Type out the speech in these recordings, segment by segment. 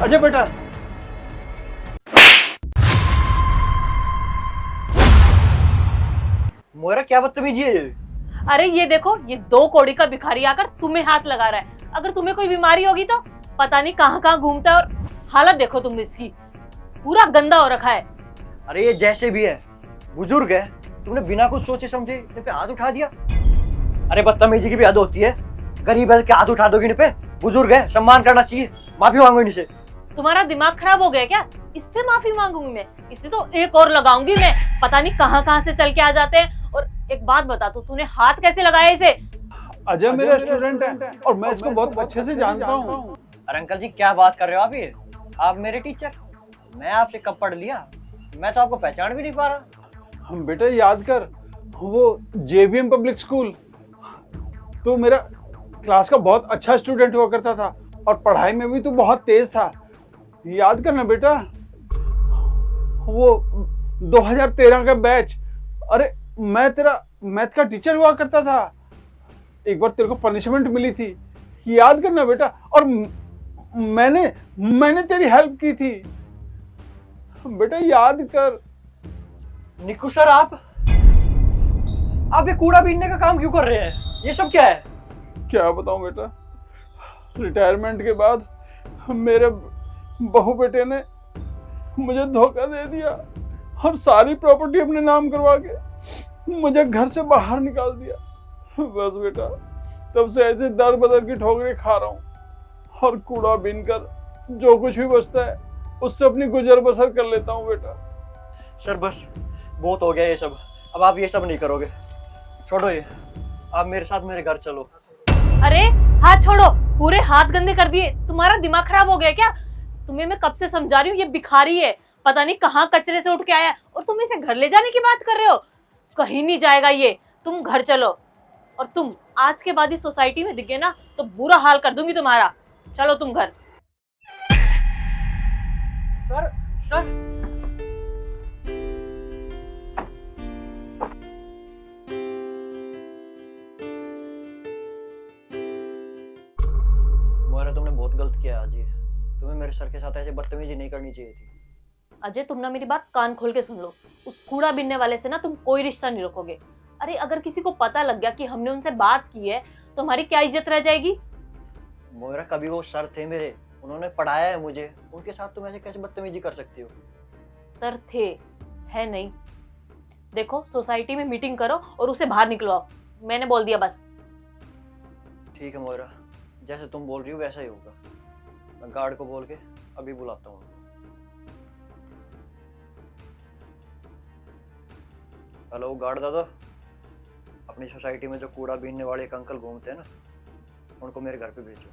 अजय बेटा, मोरा क्या बदतमीजी है ये? अरे ये देखो, ये 2 कौड़ी का भिखारी आकर तुम्हें हाथ लगा रहा है। अगर तुम्हें कोई बीमारी होगी तो पता नहीं कहाँ कहाँ घूमता है। और हालत देखो तुम इसकी, पूरा गंदा हो रखा है। अरे ये जैसे भी है, बुजुर्ग है, तुमने बिना कुछ सोचे समझे इन पे हाथ उठा दिया। अरे बदतमीजी की भी हद होती है, गरीब है क्या हाथ उठा दोगे इन पे? बुजुर्ग है, सम्मान करना चाहिए, माफी मांगो इनसे। तुम्हारा दिमाग खराब हो गया क्या? इससे माफी मांगूंगी मैं? इससे तो एक और लगाऊंगी मैं। पता नहीं कहाँ कहाँ से चल के आ जाते हैं। और एक बात बता, तूने हाथ कैसे लगाया इसे? अजय मेरा स्टूडेंट है और मैं इसको बहुत अच्छे से जानता हूँ। अरे अंकल जी क्या बात कर रहे हो आप? ये आप मेरे टीचर, मैं आपसे कब पढ़ लिया? मैं तो आपको पहचान भी नहीं पा रहा। हम बेटा याद कर, वो जेबीएम पब्लिक स्कूल, तो मेरा क्लास का बहुत अच्छा स्टूडेंट हुआ करता था और पढ़ाई में भी तू बहुत तेज था। याद करना बेटा, वो 2013 का बैच। अरे मैं तेरा मैथ का टीचर हुआ करता था। एक बार तेरे को पनिशमेंट मिली थी, याद करना बेटा। और मैंने तेरी हेल्प की थी बेटा, याद कर। निकू सर, आप ये कूड़ा बीनने का काम क्यों कर रहे हैं? ये सब क्या है? क्या बताऊं बेटा, रिटायरमेंट के बाद मेरे बहू बेटे ने मुझे धोखा दे दिया और सारी प्रॉपर्टी अपने नाम करवा के मुझे घर से बाहर निकाल दिया। बस बेटा, तब से ऐसे दर बदर की ठोकरें खा रहा हूँ और कूड़ा बीन कर जो कुछ भी बचता है उससे अपनी गुजर बसर कर लेता हूँ बेटा। सर बस बहुत हो गया ये सब, अब आप ये सब नहीं करोगे। छोड़ो ये, आप मेरे साथ मेरे घर चलो। अरे हाथ छोड़ो, पूरे हाथ गंदे कर दिए। तुम्हारा दिमाग खराब हो गया क्या? तुम्हें मैं कब से समझा रही हूँ, ये भिखारी है, पता नहीं कहाँ कचरे से उठ के आया है और तुम इसे घर ले जाने की बात कर रहे हो। कहीं नहीं जाएगा ये, तुम घर चलो। और तुम आज के बाद इस सोसाइटी में दिख गए ना तो बुरा हाल कर दूंगी तुम्हारा। चलो तुम घर। सर सर मोरा, तुमने बहुत गलत किया आज। ये तुम्हें मेरे सर के साथ ऐसे बदतमीजी नहीं करनी चाहिए थी। अजय, तुम ना मेरी बात कान खोल के सुन लो। उस कूड़ा बीनने वाले से ना तुम कोई रिश्ता नहीं रखोगे। अरे अगर किसी को पता लग गया कि हमने उनसे बात की है तो हमारी क्या इज्जत रह जाएगी? मोरा, कभी वो सर थे मेरे, उन्होंने पढ़ाया है मुझे, उनके साथ तुम ऐसे कैसे बदतमीजी कर सकती हो? सर थे, है नहीं। देखो, सोसाइटी में मीटिंग करो और उसे बाहर निकलवाओ। मैंने बोल दिया बस। ठीक है मोरा, जैसे तुम बोल रही हो वैसा ही होगा। मैं गार्ड को बोल के अभी बुलाता हूँ। हेलो गार्ड दादा, अपनी सोसाइटी में जो कूड़ा बीनने वाले एक अंकल घूमते हैं ना, उनको मेरे घर पे भेजो।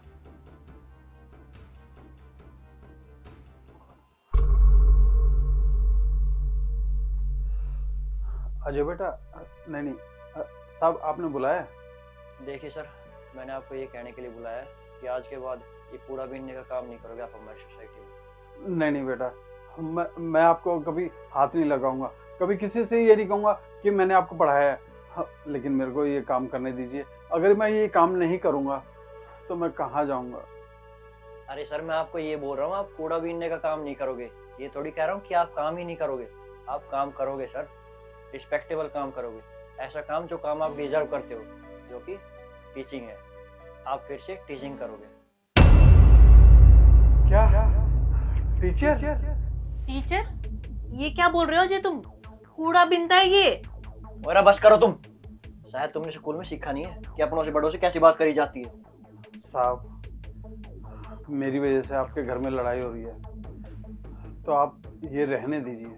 अजय बेटा, नहीं साहब, आपने बुलाया? देखिए सर, मैंने आपको ये कहने के लिए बुलाया है कि आज के बाद ये कूड़ा बीनने का काम नहीं करोगे आप हमारी सोसाइटी में। नहीं बेटा, मैं आपको कभी हाथ नहीं लगाऊंगा, कभी किसी से ये नहीं कहूंगा कि मैंने आपको पढ़ाया है। हाँ, लेकिन मेरे को ये काम करने दीजिए। अगर मैं ये काम नहीं करूंगा तो मैं कहाँ जाऊंगा? अरे सर, मैं आपको ये बोल रहा हूँ, आप कूड़ा बीनने का काम नहीं करोगे। ये थोड़ी कह रहा हूँ कि आप काम ही नहीं करोगे। आप काम करोगे सर, रिस्पेक्टेबल काम करोगे, ऐसा काम जो काम आप डिजर्व करते हो, जो कि टीचिंग है। आप फिर से टीचिंग करोगे। क्या टीचर? टीचर? ये क्या बोल रहे हो जी तुम? कूड़ा बिनता है ये? और बस करो तुम। शायद तुमने स्कूल में सीखा नहीं है कि अपनों से बड़ों से कैसी बात करी जाती है। साहब, मेरी वजह से आपके घर में लड़ाई हो रही है, तो आप ये रहने दीजिए।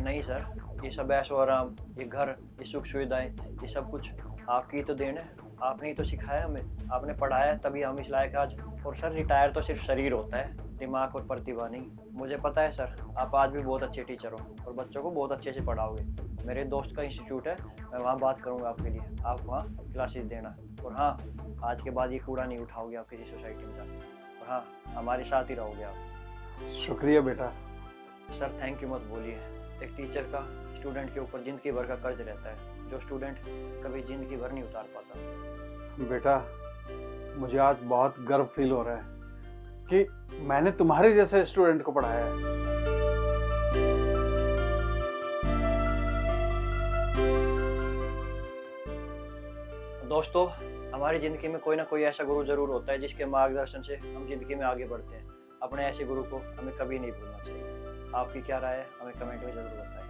नहीं सर, ये सब ऐशो आराम, ये घर, ये सुख सुविधाएं, ये सब कुछ आपकी तो देन है। आपने ही तो सिखाया हमें, आपने पढ़ाया, तभी हम इस लायक आज। और सर, रिटायर तो सिर्फ शरीर होता है, दिमाग और प्रतिभा नहीं। मुझे पता है सर, आप आज भी बहुत अच्छे टीचर हो और बच्चों को बहुत अच्छे से पढ़ाओगे। मेरे दोस्त का इंस्टीट्यूट है, मैं वहाँ बात करूँगा आपके लिए, आप वहाँ क्लासेस देना। और हाँ, आज के बाद ये कूड़ा नहीं उठाओगे आप किसी सोसाइटी में जाके। और हाँ, हमारे साथ ही रहोगे आप। शुक्रिया बेटा। सर थैंक यू मत बोलिए। एक टीचर का स्टूडेंट के ऊपर जिंदगी भर का कर्ज रहता है, जो स्टूडेंट कभी जिंदगी भर नहीं उतार पाता। बेटा, मुझे आज बहुत गर्व फील हो रहा है कि मैंने तुम्हारे जैसे स्टूडेंट को पढ़ाया है। दोस्तों, हमारी ज़िंदगी में कोई ना कोई ऐसा गुरु ज़रूर होता है जिसके मार्गदर्शन से हम ज़िंदगी में आगे बढ़ते हैं। अपने ऐसे गुरु को हमें कभी नहीं भूलना चाहिए। आपकी क्या राय है हमें कमेंट में ज़रूर बताएं।